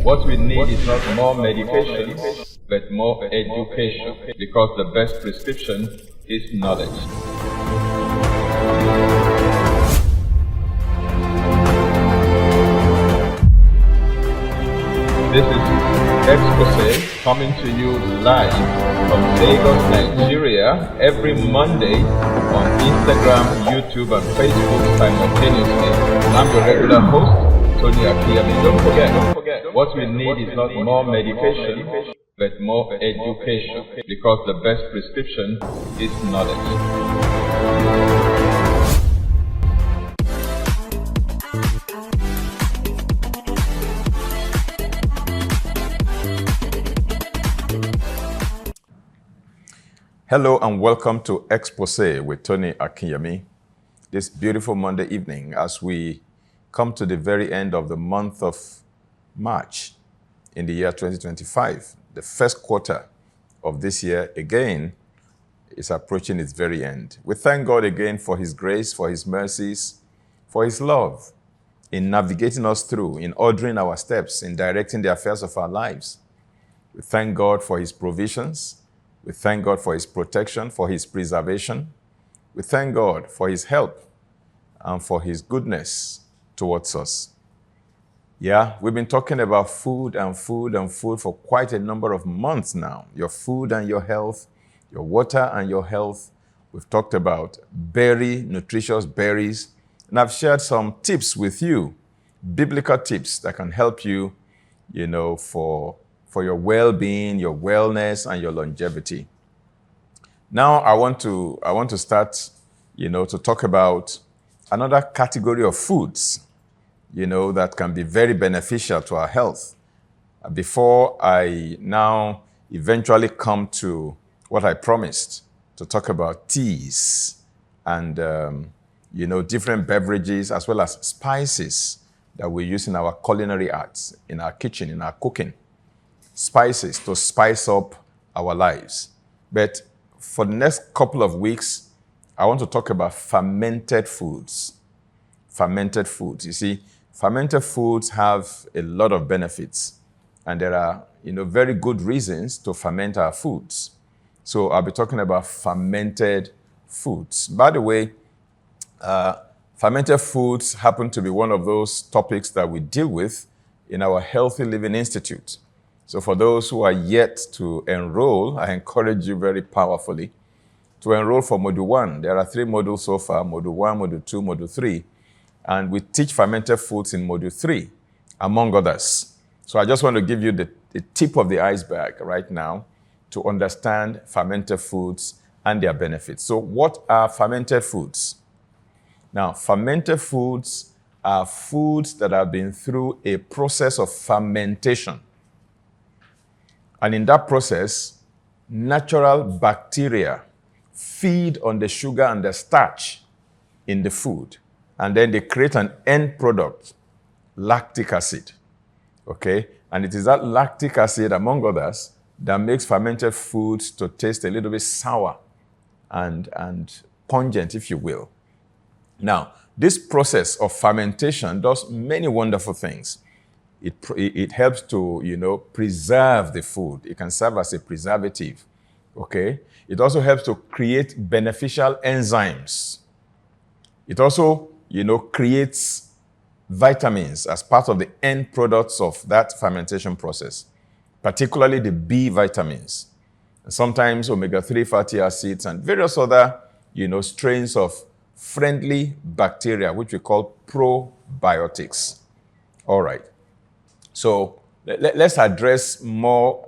What we need is not more medication, but more education, because the best prescription is knowledge. This is Exposé coming to you live from Lagos, Nigeria, every Monday on Instagram, YouTube, and Facebook simultaneously. I'm your regular host, Tony Akinyemi. Don't forget, what we need is not more medication, but more education, because the best prescription is knowledge. Hello and welcome to Exposé with Tony Akinyemi. This beautiful Monday evening as we come to the very end of the month of March in the year 2025. The first quarter of this year again is approaching its very end. We thank God again for His grace, for His mercies, for His love in navigating us through, in ordering our steps, in directing the affairs of our lives. We thank God for His provisions. We thank God for His protection, for His preservation. We thank God for His help and for His goodness towards us. Yeah, we've been talking about food for quite a number of months now. Your food and your health, your water and your health. We've talked about nutritious berries. And I've shared some tips with you, biblical tips that can help you, for your well-being, your wellness, and your longevity. Now I want to start, to talk about another category of foods, that can be very beneficial to our health. Before I now eventually come to what I promised, to talk about teas and, different beverages as well as spices that we use in our culinary arts, in our kitchen, in our cooking. Spices to spice up our lives. But for the next couple of weeks, I want to talk about fermented foods. Fermented foods. You see, fermented foods have a lot of benefits, and there are, very good reasons to ferment our foods. So I'll be talking about fermented foods. By the way, fermented foods happen to be one of those topics that we deal with in our Healthy Living Institute. So for those who are yet to enroll, I encourage you very powerfully to enroll for Module 1. There are 3 modules so far, Module 1, Module 2, Module 3. And we teach fermented foods in Module 3, among others. So I just want to give you the tip of the iceberg right now to understand fermented foods and their benefits. So what are fermented foods? Now, fermented foods are foods that have been through a process of fermentation. And in that process, natural bacteria feed on the sugar and the starch in the food. And then they create an end product, lactic acid. Okay? And it is that lactic acid, among others, that makes fermented foods to taste a little bit sour and pungent, if you will. Now, this process of fermentation does many wonderful things. It helps to, preserve the food. It can serve as a preservative, okay? It also helps to create beneficial enzymes. It also, creates vitamins as part of the end products of that fermentation process, particularly the B vitamins, and sometimes omega-3 fatty acids and various other, strains of friendly bacteria, which we call probiotics. All right. So let's address more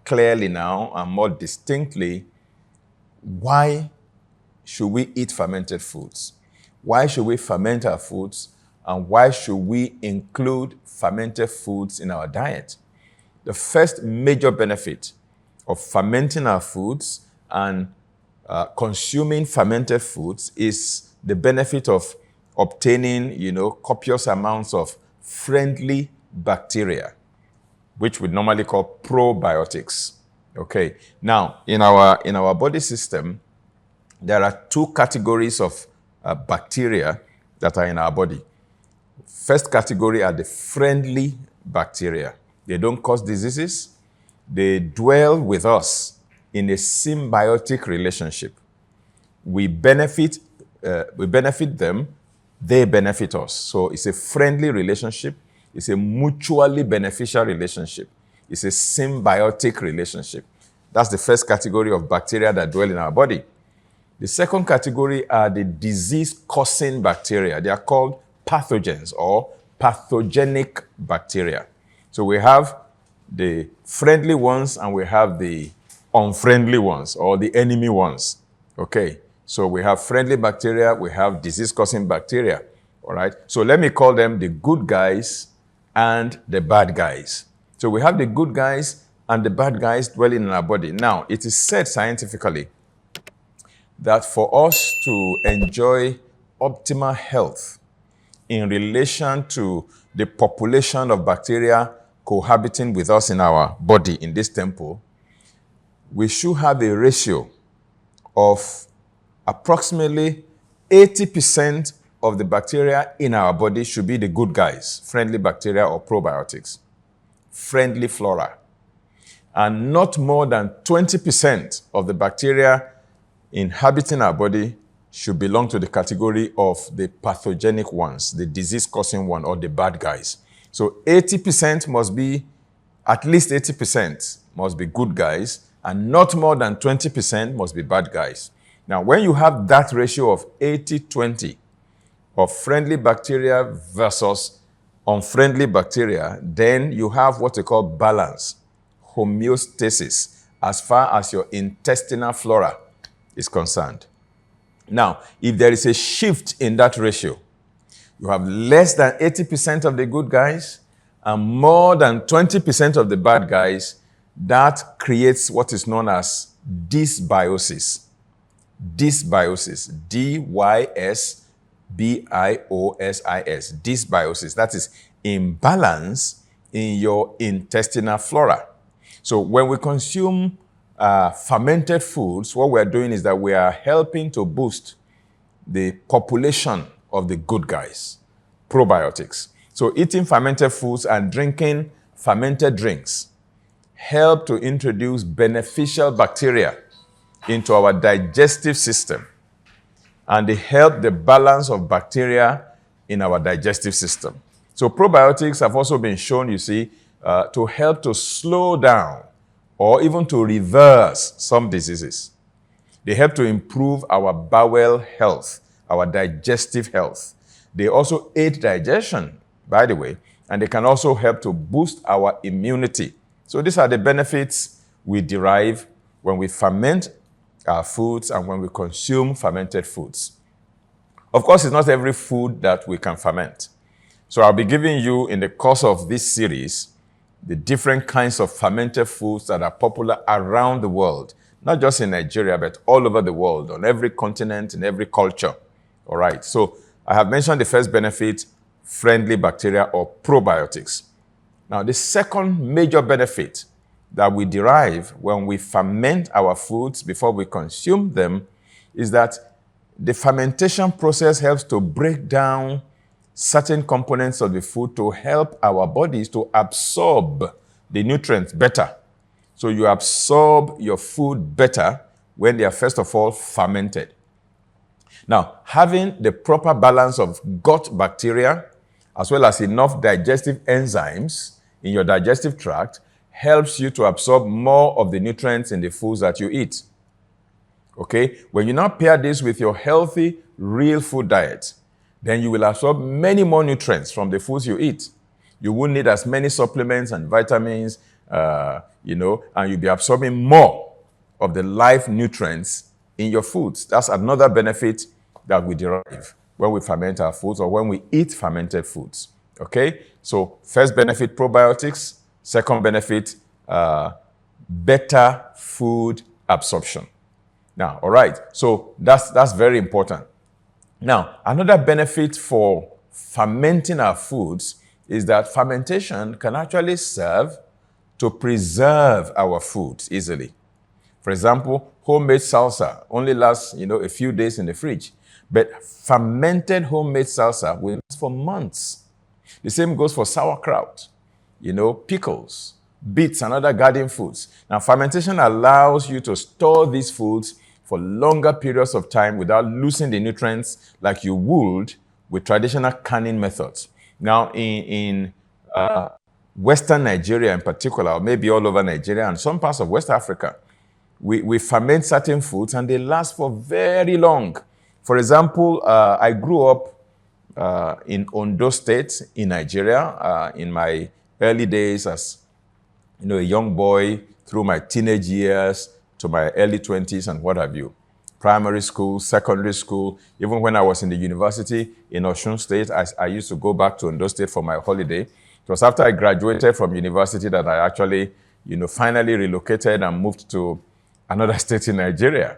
clearly now and more distinctly, why should we eat fermented foods? Why should we ferment our foods? And why should we include fermented foods in our diet? The first major benefit of fermenting our foods and consuming fermented foods is the benefit of obtaining, copious amounts of friendly bacteria, which we normally call probiotics. Okay. Now, in our body system, there are 2 categories of bacteria that are in our body. First category are the friendly bacteria. They don't cause diseases. They dwell with us in a symbiotic relationship. We benefit them, they benefit us. So it's a friendly relationship. It's a mutually beneficial relationship. It's a symbiotic relationship. That's the first category of bacteria that dwell in our body. The second category are the disease-causing bacteria. They are called pathogens or pathogenic bacteria. So we have the friendly ones and we have the unfriendly ones or the enemy ones. Okay, so we have friendly bacteria, we have disease-causing bacteria. All right, so let me call them the good guys and the bad guys. So we have the good guys and the bad guys dwelling in our body. Now, it is said scientifically that for us to enjoy optimal health in relation to the population of bacteria cohabiting with us in our body, in this temple, we should have a ratio of approximately 80% of the bacteria in our body should be the good guys, friendly bacteria or probiotics, friendly flora. And not more than 20% of the bacteria inhabiting our body should belong to the category of the pathogenic ones, the disease-causing one, or the bad guys. So 80% must be, at least 80% must be good guys, and not more than 20% must be bad guys. Now, when you have that ratio of 80-20 of friendly bacteria versus unfriendly bacteria, then you have what we call balance, homeostasis, as far as your intestinal flora is concerned. Now, if there is a shift in that ratio, you have less than 80% of the good guys and more than 20% of the bad guys, that creates what is known as dysbiosis. Dysbiosis, D-Y-S-B-I-O-S-I-S, dysbiosis. That is imbalance in your intestinal flora. So when we consume fermented foods, what we're doing is that we are helping to boost the population of the good guys, probiotics. So eating fermented foods and drinking fermented drinks help to introduce beneficial bacteria into our digestive system, and they help the balance of bacteria in our digestive system. So probiotics have also been shown, you see, to help to slow down or even to reverse some diseases. They help to improve our bowel health, our digestive health. They also aid digestion, by the way, and they can also help to boost our immunity. So these are the benefits we derive when we ferment our foods and when we consume fermented foods. Of course, it's not every food that we can ferment. So I'll be giving you, in the course of this series, the different kinds of fermented foods that are popular around the world, not just in Nigeria, but all over the world, on every continent, in every culture. All right, so I have mentioned the first benefit, friendly bacteria or probiotics. Now, the second major benefit that we derive when we ferment our foods before we consume them is that the fermentation process helps to break down certain components of the food to help our bodies to absorb the nutrients better. So you absorb your food better when they are, first of all, fermented. Now, having the proper balance of gut bacteria as well as enough digestive enzymes in your digestive tract helps you to absorb more of the nutrients in the foods that you eat. Okay? When you now pair this with your healthy, real food diet, then you will absorb many more nutrients from the foods you eat. You won't need as many supplements and vitamins, and you'll be absorbing more of the life nutrients in your foods. That's another benefit that we derive when we ferment our foods or when we eat fermented foods. Okay? So first benefit, probiotics. Second benefit, better food absorption. Now, all right, so that's very important. Now, another benefit for fermenting our foods is that fermentation can actually serve to preserve our foods easily. For example, homemade salsa only lasts, a few days in the fridge, but fermented homemade salsa will last for months. The same goes for sauerkraut. pickles, beets, and other garden foods. Now, fermentation allows you to store these foods for longer periods of time without losing the nutrients like you would with traditional canning methods. Now, in Western Nigeria in particular, or maybe all over Nigeria and some parts of West Africa, we ferment certain foods and they last for very long. For example, I grew up in Ondo State in Nigeria in my early days as a young boy through my teenage years to my early 20s and what have you. Primary school, secondary school, even when I was in the university in Osun State, I used to go back to Ondo State for my holiday. It was after I graduated from university that I actually, finally relocated and moved to another state in Nigeria.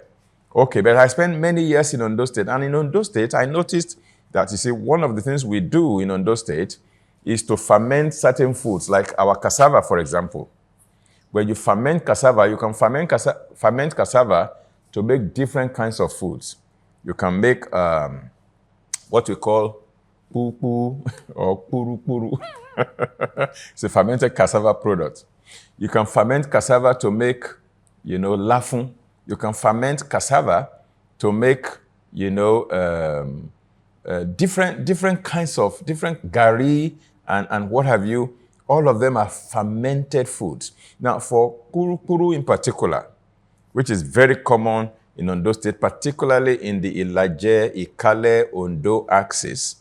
Okay, but I spent many years in Ondo State. And in Ondo State, I noticed that, one of the things we do in Ondo State is to ferment certain foods, like our cassava, for example. When you ferment cassava, you can ferment cassava to make different kinds of foods. You can make what we call poo or puru. It's a fermented cassava product. You can ferment cassava to make, lafun. You can ferment cassava to make, different kinds of, different gari and what have you. All of them are fermented foods. Now, for puru in particular, which is very common in Ondo State, particularly in the Ilaje, Ikale, Ondo axis,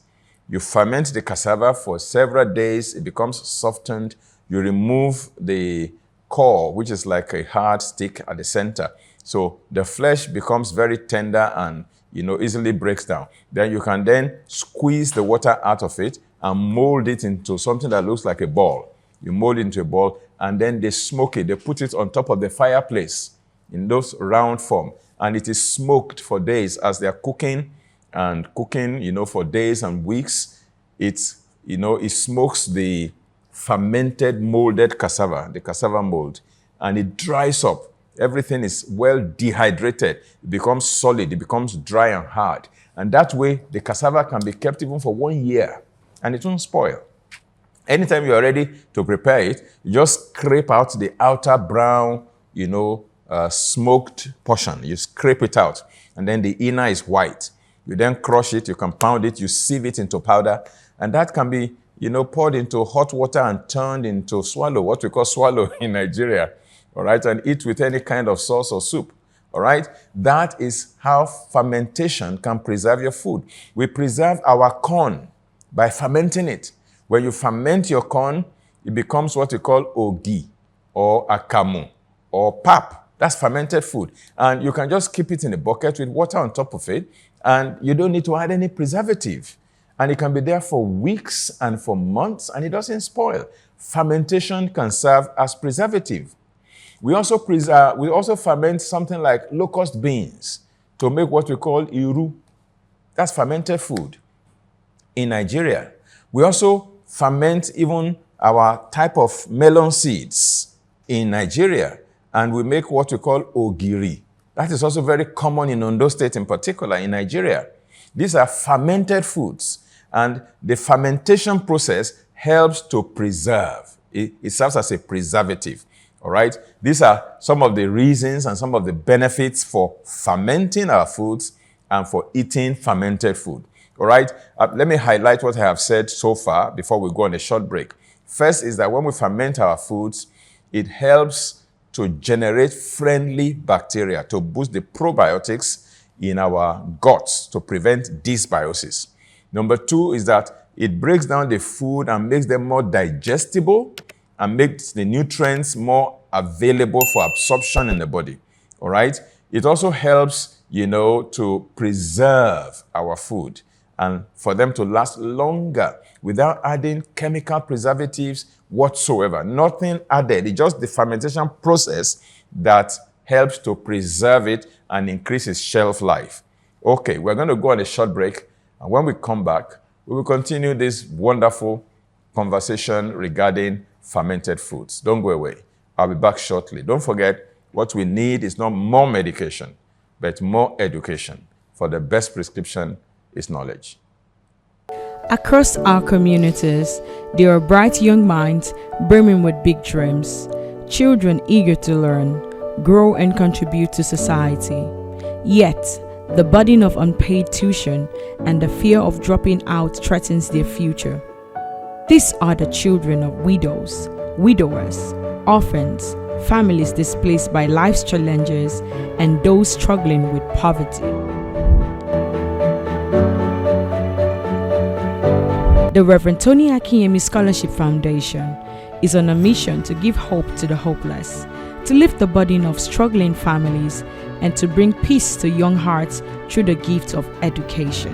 you ferment the cassava for several days. It becomes softened. You remove the core, which is like a hard stick at the center. So the flesh becomes very tender and, easily breaks down. Then you can then squeeze the water out of it and mold it into something that looks like a ball. You mold it into a ball, and then they smoke it. They put it on top of the fireplace in those round form, and it is smoked for days as they are cooking, for days and weeks. It smokes the fermented molded cassava, the cassava mold, and it dries up. Everything is well dehydrated. It becomes solid. It becomes dry and hard. And that way, the cassava can be kept even for 1 year, and it won't spoil. Anytime you are ready to prepare it, you just scrape out the outer brown, smoked portion. You scrape it out, and then the inner is white. You then crush it, you can pound it, you sieve it into powder, and that can be, poured into hot water and turned into swallow, what we call swallow in Nigeria, all right, and eat with any kind of sauce or soup, all right? That is how fermentation can preserve your food. We preserve our corn by fermenting it. When you ferment your corn, it becomes what we call ogi or akamu or pap. That's fermented food. And you can just keep it in a bucket with water on top of it, and you don't need to add any preservative. And it can be there for weeks and for months, and it doesn't spoil. Fermentation can serve as preservative. We also ferment something like locust beans to make what we call iru. That's fermented food. In Nigeria, we also ferment even our type of melon seeds in Nigeria, and we make what we call ogiri. That is also very common in Ondo State in particular, in Nigeria. These are fermented foods, and the fermentation process helps to preserve. It serves as a preservative, all right? These are some of the reasons and some of the benefits for fermenting our foods and for eating fermented food. All right, let me highlight what I have said so far before we go on a short break. First is that when we ferment our foods, it helps to generate friendly bacteria, to boost the probiotics in our guts, to prevent dysbiosis. Number two is that it breaks down the food and makes them more digestible and makes the nutrients more available for absorption in the body. All right, it also helps, to preserve our food and for them to last longer without adding chemical preservatives whatsoever. Nothing added. It's just the fermentation process that helps to preserve it and increase its shelf life. Okay, we're going to go on a short break, and when we come back, we will continue this wonderful conversation regarding fermented foods. Don't go away. I'll be back shortly. Don't forget, what we need is not more medication, but more education. For the best prescription is knowledge. Across our communities, there are bright young minds brimming with big dreams, children eager to learn, grow and contribute to society. Yet, the burden of unpaid tuition and the fear of dropping out threatens their future. These are the children of widows, widowers, orphans, families displaced by life's challenges, and those struggling with poverty. The Reverend Tony Akinyemi Scholarship Foundation is on a mission to give hope to the hopeless, to lift the burden of struggling families, and to bring peace to young hearts through the gift of education.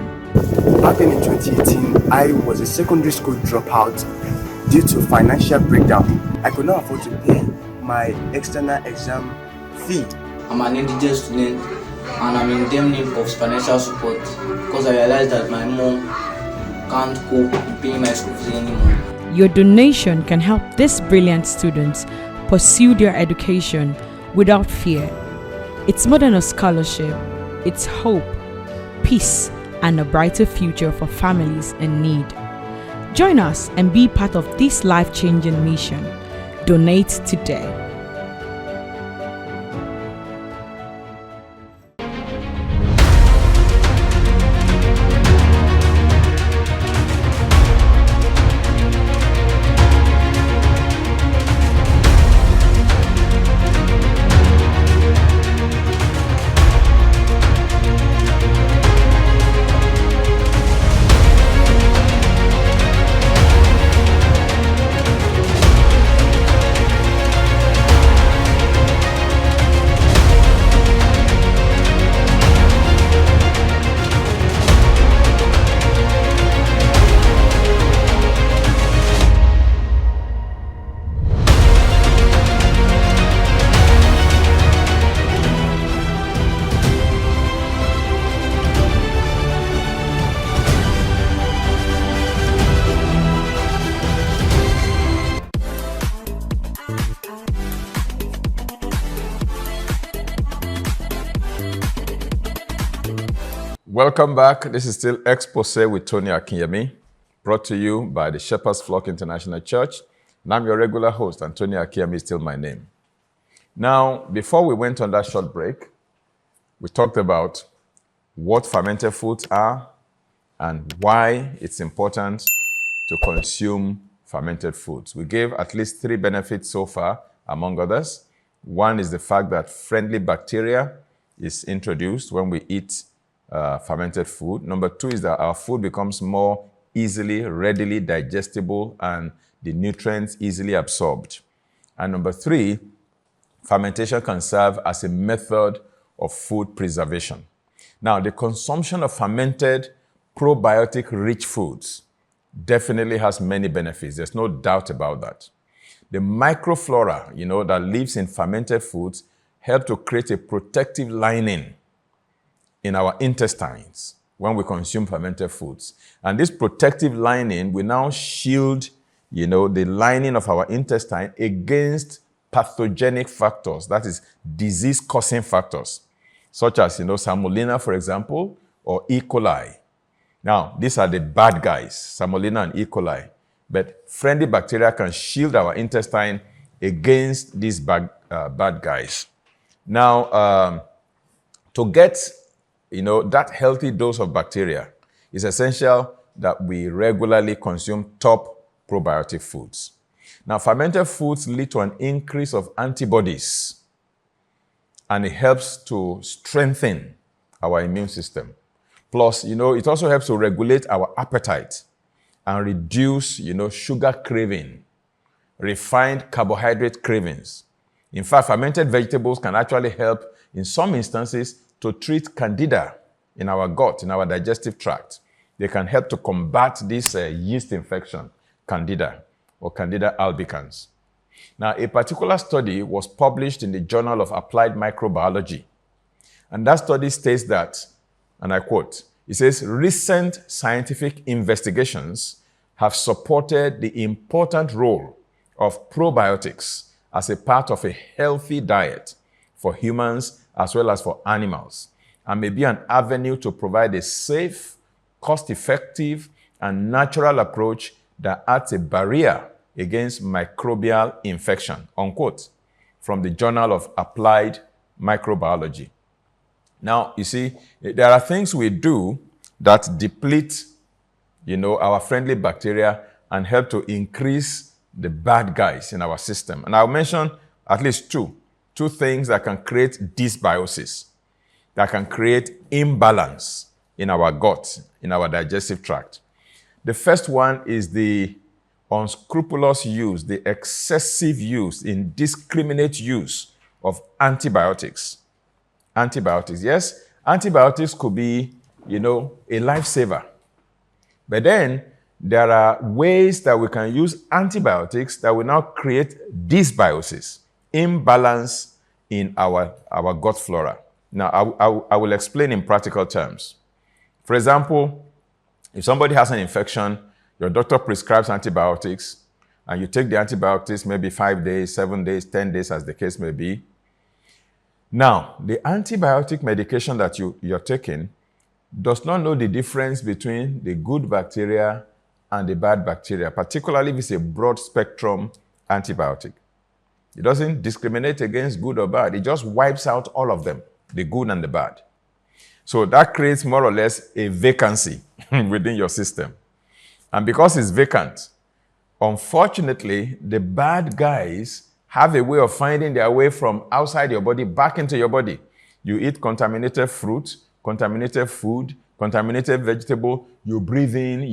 Back in 2018, I was a secondary school dropout due to financial breakdown. I could not afford to pay my external exam fee. I'm an indigent student and I'm in damn need of financial support because I realized that my mom can't cope with paying my school fees anymore. Your donation can help these brilliant students pursue their education without fear. It's more than a scholarship, it's hope, peace, and a brighter future for families in need. Join us and be part of this life-changing mission. Donate today. Welcome back. This is still Exposé with Tony Akinyemi, brought to you by the Shepherd's Flock International Church. And I'm your regular host, and Tony Akinyemi is still my name. Now, before we went on that short break, we talked about what fermented foods are and why it's important to consume fermented foods. We gave at least 3 benefits so far, among others. One is the fact that friendly bacteria is introduced when we eat fermented food. Number 2 is that our food becomes more easily, readily digestible, and the nutrients easily absorbed. And number 3, fermentation can serve as a method of food preservation. Now, the consumption of fermented, probiotic-rich foods definitely has many benefits. There's no doubt about that. The microflora, that lives in fermented foods help to create a protective lining in our intestines when we consume fermented foods. And this protective lining will now shield, the lining of our intestine against pathogenic factors, that is, disease-causing factors, such as, Salmonella, for example, or E. coli. Now, these are the bad guys, Salmonella and E. coli. But friendly bacteria can shield our intestine against these bad guys. Now, to get that healthy dose of bacteria, it's essential that we regularly consume top probiotic foods. Now, fermented foods lead to an increase of antibodies, and it helps to strengthen our immune system. Plus, it also helps to regulate our appetite and reduce, sugar craving, refined carbohydrate cravings. In fact, fermented vegetables can actually help, in some instances, to treat candida in our gut, in our digestive tract. They can help to combat this yeast infection, candida, or candida albicans. Now, a particular study was published in the Journal of Applied Microbiology. And that study states that, and I quote, it says, recent scientific investigations have supported the important role of probiotics as a part of a healthy diet for humans as well as for animals, and may be an avenue to provide a safe, cost-effective, and natural approach that adds a barrier against microbial infection, unquote, from the Journal of Applied Microbiology. Now, you see, there are things we do that deplete, our friendly bacteria and help to increase the bad guys in our system. And I'll mention at least two things that can create dysbiosis, that can create imbalance in our gut, in our digestive tract. The first one is the unscrupulous use, the excessive use, indiscriminate use of antibiotics. Antibiotics, yes, antibiotics could be, a lifesaver. But then there are ways that we can use antibiotics that will now create dysbiosis, imbalance in our gut flora. Now, I will explain in practical terms. For example, if somebody has an infection, your doctor prescribes antibiotics, and you take the antibiotics maybe 5 days, 7 days, 10 days, as the case may be. Now, the antibiotic medication that you're taking does not know the difference between the good bacteria and the bad bacteria, particularly if it's a broad spectrum antibiotic. It doesn't discriminate against good or bad. It just wipes out all of them, the good and the bad. So that creates more or less a vacancy within your system. And because it's vacant, unfortunately, the bad guys have a way of finding their way from outside your body back into your body. You eat contaminated fruit, contaminated food, contaminated vegetable, you breathe in,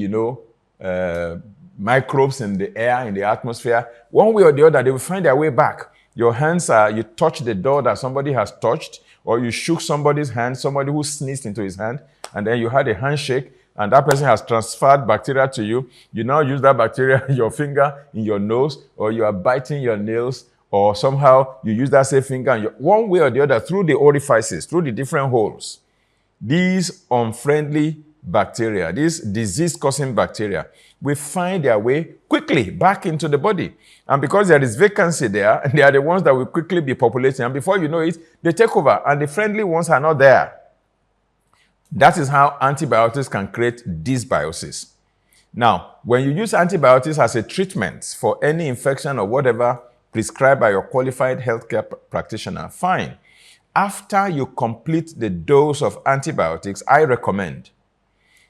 microbes in the air, in the atmosphere. One way or the other, they will find their way back. Your hands you touch the door that somebody has touched, or you shook somebody's hand, somebody who sneezed into his hand, and then you had a handshake, and that person has transferred bacteria to you. You now use that bacteria in your finger, in your nose, or you are biting your nails, or somehow you use that same finger, and one way or the other, through the orifices, through the different holes. These unfriendly bacteria, these disease-causing bacteria, will find their way quickly back into the body. And because there is vacancy there, they are the ones that will quickly be populating. And before you know it, they take over, and the friendly ones are not there. That is how antibiotics can create dysbiosis. Now, when you use antibiotics as a treatment for any infection or whatever prescribed by your qualified healthcare practitioner, fine. After you complete the dose of antibiotics, I recommend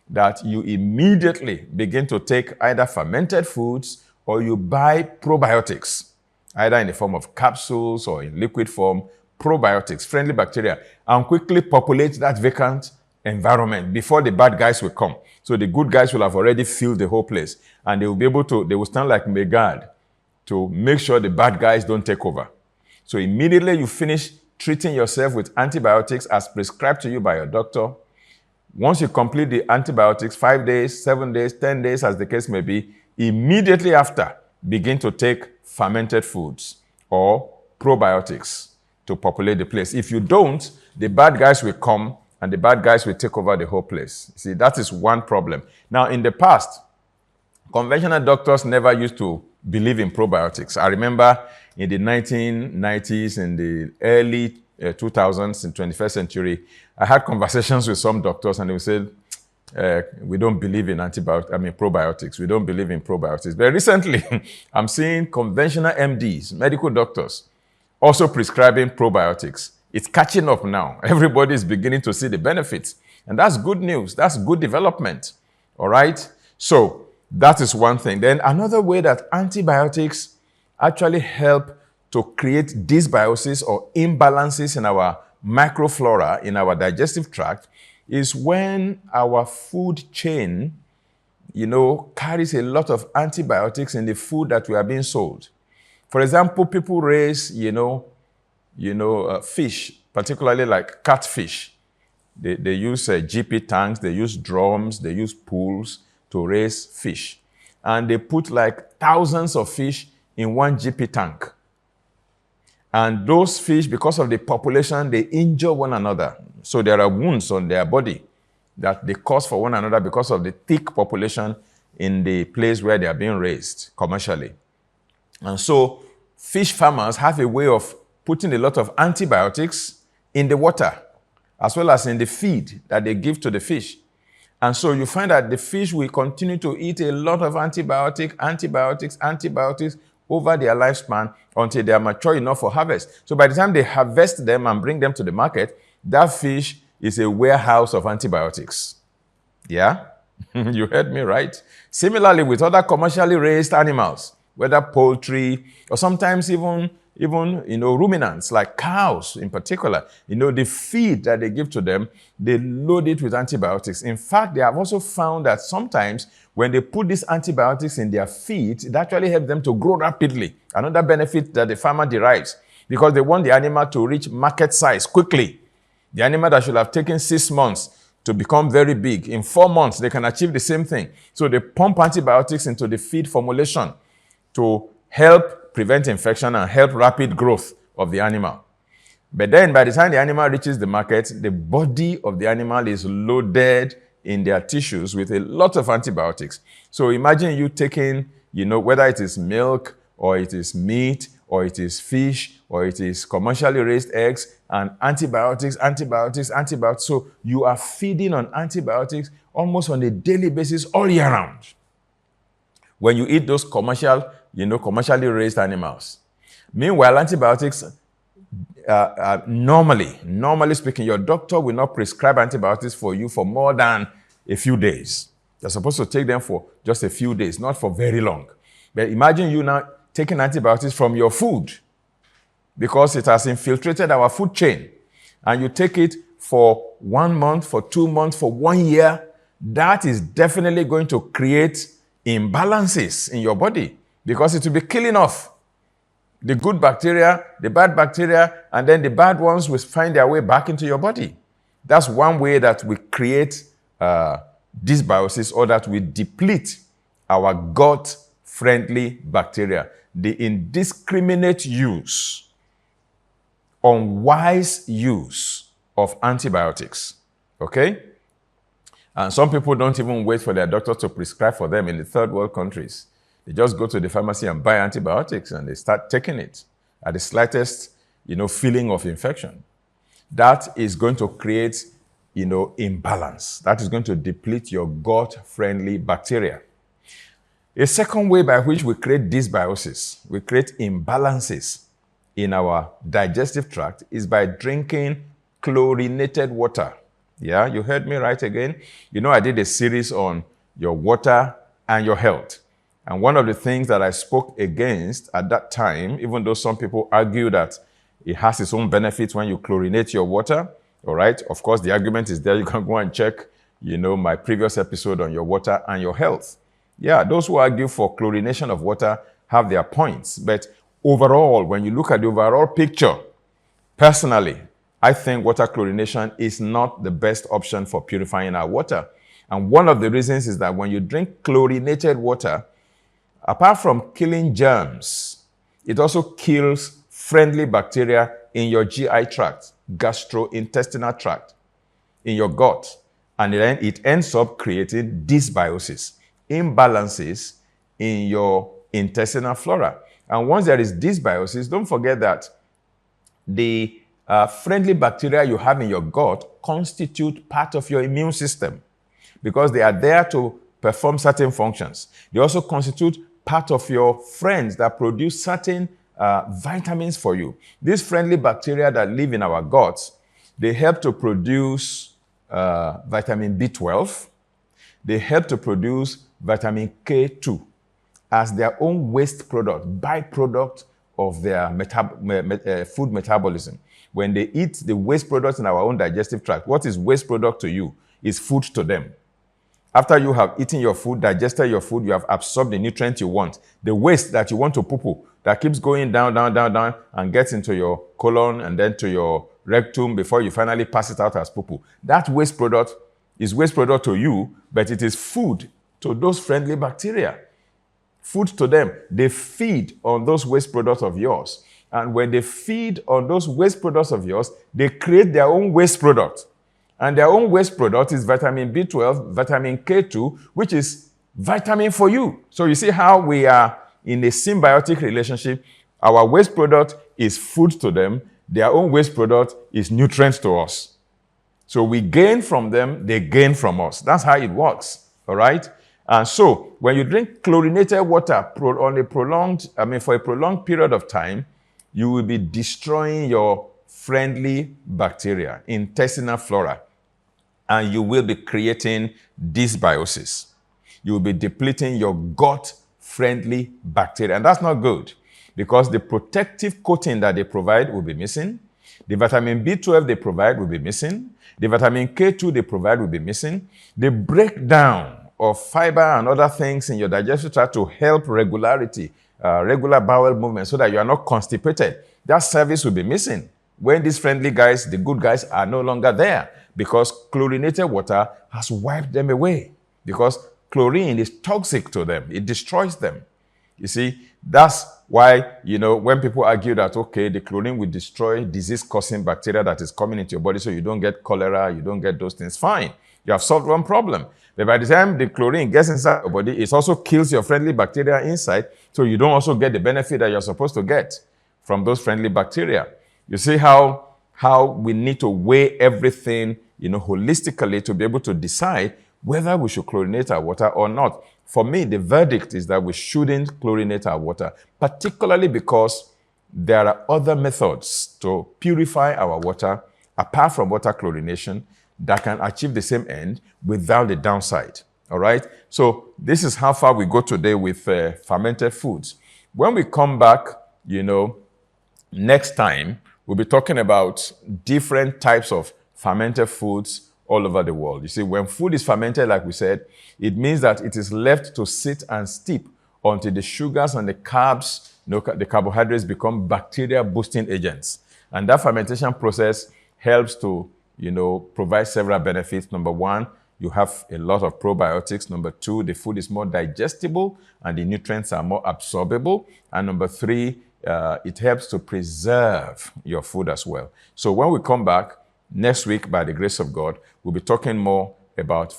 that you immediately begin to take either fermented foods or you buy probiotics, either in the form of capsules or in liquid form, probiotics, friendly bacteria, and quickly populate that vacant environment before the bad guys will come. So the good guys will have already filled the whole place, and they will stand like Megad to make sure the bad guys don't take over. So immediately you finish treating yourself with antibiotics as prescribed to you by your doctor. Once you complete the antibiotics, 5 days, 7 days, 10 days, as the case may be, immediately after, begin to take fermented foods or probiotics to populate the place. If you don't, the bad guys will come and the bad guys will take over the whole place. See, that is one problem. Now, in the past, conventional doctors never used to believe in probiotics. I remember in the 1990s, in the early 2000s, in 21st century, I had conversations with some doctors and they would say, we don't believe in probiotics. We don't believe in probiotics. But recently, I'm seeing conventional MDs, medical doctors, also prescribing probiotics. It's catching up now. Everybody is beginning to see the benefits. And that's good news. That's good development. All right? So that is one thing. Then another way that antibiotics actually help to create dysbiosis or imbalances in our microflora, in our digestive tract, is when our food chain, carries a lot of antibiotics in the food that we are being sold. For example, people raise, fish, particularly like catfish. They use GP tanks, they use drums, they use pools to raise fish. And they put like thousands of fish in one GP tank. And those fish, because of the population, they injure one another. So there are wounds on their body that they cause for one another because of the thick population in the place where they are being raised commercially. And so fish farmers have a way of putting a lot of antibiotics in the water, as well as in the feed that they give to the fish. And so you find that the fish will continue to eat a lot of antibiotics over their lifespan until they are mature enough for harvest. So by the time they harvest them and bring them to the market, that fish is a warehouse of antibiotics. Yeah? You heard me right. Similarly, with other commercially raised animals, whether poultry or sometimes even ruminants like cows in particular, the feed that they give to them, they load it with antibiotics. In fact, they have also found that sometimes when they put these antibiotics in their feed, it actually helps them to grow rapidly. Another benefit that the farmer derives, because they want the animal to reach market size quickly. The animal that should have taken 6 months to become very big, in 4 months, they can achieve the same thing. So they pump antibiotics into the feed formulation to help prevent infection and help rapid growth of the animal. But then by the time the animal reaches the market, the body of the animal is loaded in their tissues with a lot of antibiotics. So imagine you taking, whether it is milk or it is meat or it is fish or it is commercially raised eggs, and antibiotics. So you are feeding on antibiotics almost on a daily basis all year round when you eat those commercially raised animals. Meanwhile, antibiotics, normally speaking, your doctor will not prescribe antibiotics for you for more than a few days. You're supposed to take them for just a few days, not for very long. But imagine you now taking antibiotics from your food because it has infiltrated our food chain, and you take it for 1 month, for 2 months, for 1 year. That is definitely going to create imbalances in your body because it will be killing off the good bacteria, the bad bacteria, and then the bad ones will find their way back into your body. That's one way that we create dysbiosis, or that we deplete our gut-friendly bacteria. The indiscriminate use, unwise use of antibiotics, okay? And some people don't even wait for their doctors to prescribe for them in the third world countries. They just go to the pharmacy and buy antibiotics and they start taking it at the slightest, feeling of infection. That is going to create, imbalance. That is going to deplete your gut-friendly bacteria. A second way by which we create dysbiosis, we create imbalances in our digestive tract, is by drinking chlorinated water. Yeah, you heard me right again. I did a series on your water and your health. And one of the things that I spoke against at that time, even though some people argue that it has its own benefits when you chlorinate your water, all right? Of course, the argument is there. You can go and check, my previous episode on your water and your health. Yeah, those who argue for chlorination of water have their points. But overall, when you look at the overall picture, personally, I think water chlorination is not the best option for purifying our water. And one of the reasons is that when you drink chlorinated water, apart from killing germs, it also kills friendly bacteria in your GI tract, gastrointestinal tract, in your gut. And then it ends up creating dysbiosis, imbalances in your intestinal flora. And once there is dysbiosis, don't forget that the friendly bacteria you have in your gut constitute part of your immune system because they are there to perform certain functions. They also constitute part of your friends that produce certain vitamins for you. These friendly bacteria that live in our guts, they help to produce vitamin B12. They help to produce vitamin K2 as their own waste product, byproduct of their food metabolism. When they eat the waste products in our own digestive tract, what is waste product to you is food to them. After you have eaten your food, digested your food, you have absorbed the nutrients you want. The waste that you want to poo-poo, that keeps going down, and gets into your colon and then to your rectum before you finally pass it out as poo-poo. That waste product is waste product to you, but it is food to those friendly bacteria. Food to them. They feed on those waste products of yours. And when they feed on those waste products of yours, they create their own waste product. And their own waste product is vitamin B12, vitamin K2, which is vitamin for you. So you see how we are in a symbiotic relationship. Our waste product is food to them. Their own waste product is nutrients to us. So we gain from them, they gain from us. That's how it works, all right? And so when you drink chlorinated water for a prolonged period of time, you will be destroying your friendly bacteria, intestinal flora, and you will be creating dysbiosis. You will be depleting your gut-friendly bacteria, and that's not good because the protective coating that they provide will be missing. The vitamin B12 they provide will be missing. The vitamin K2 they provide will be missing. The breakdown of fiber and other things in your digestive tract to help regular bowel movement so that you are not constipated, that service will be missing when these friendly guys, the good guys, are no longer there because chlorinated water has wiped them away because chlorine is toxic to them. It destroys them. You see, that's why, when people argue that, okay, the chlorine will destroy disease-causing bacteria that is coming into your body so you don't get cholera, you don't get those things, fine. You have solved one problem. But by the time the chlorine gets inside your body, it also kills your friendly bacteria inside, so you don't also get the benefit that you're supposed to get from those friendly bacteria. You see how we need to weigh everything, holistically to be able to decide whether we should chlorinate our water or not. For me, the verdict is that we shouldn't chlorinate our water, particularly because there are other methods to purify our water, apart from water chlorination, that can achieve the same end without the downside, all right? So this is how far we go today with fermented foods. When we come back, next time, we'll be talking about different types of fermented foods all over the world. You see, when food is fermented, like we said, it means that it is left to sit and steep until the sugars and the carbs, the carbohydrates become bacteria-boosting agents. And that fermentation process helps to, provide several benefits. Number one, you have a lot of probiotics. Number two, the food is more digestible and the nutrients are more absorbable. And number three, it helps to preserve your food as well. So when we come back next week, by the grace of God, we'll be talking more about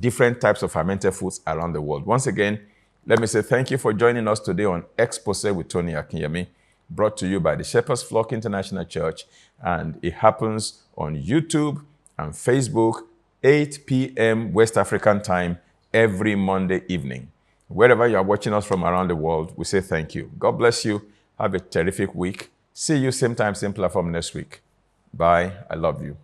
different types of fermented foods around the world. Once again, let me say thank you for joining us today on Exposé with Tony Akinyemi, brought to you by the Shepherd's Flock International Church, and it happens on YouTube and Facebook, 8 p.m. West African time every Monday evening. Wherever you are watching us from around the world, we say thank you. God bless you. Have a terrific week. See you same time, same platform next week. Bye. I love you.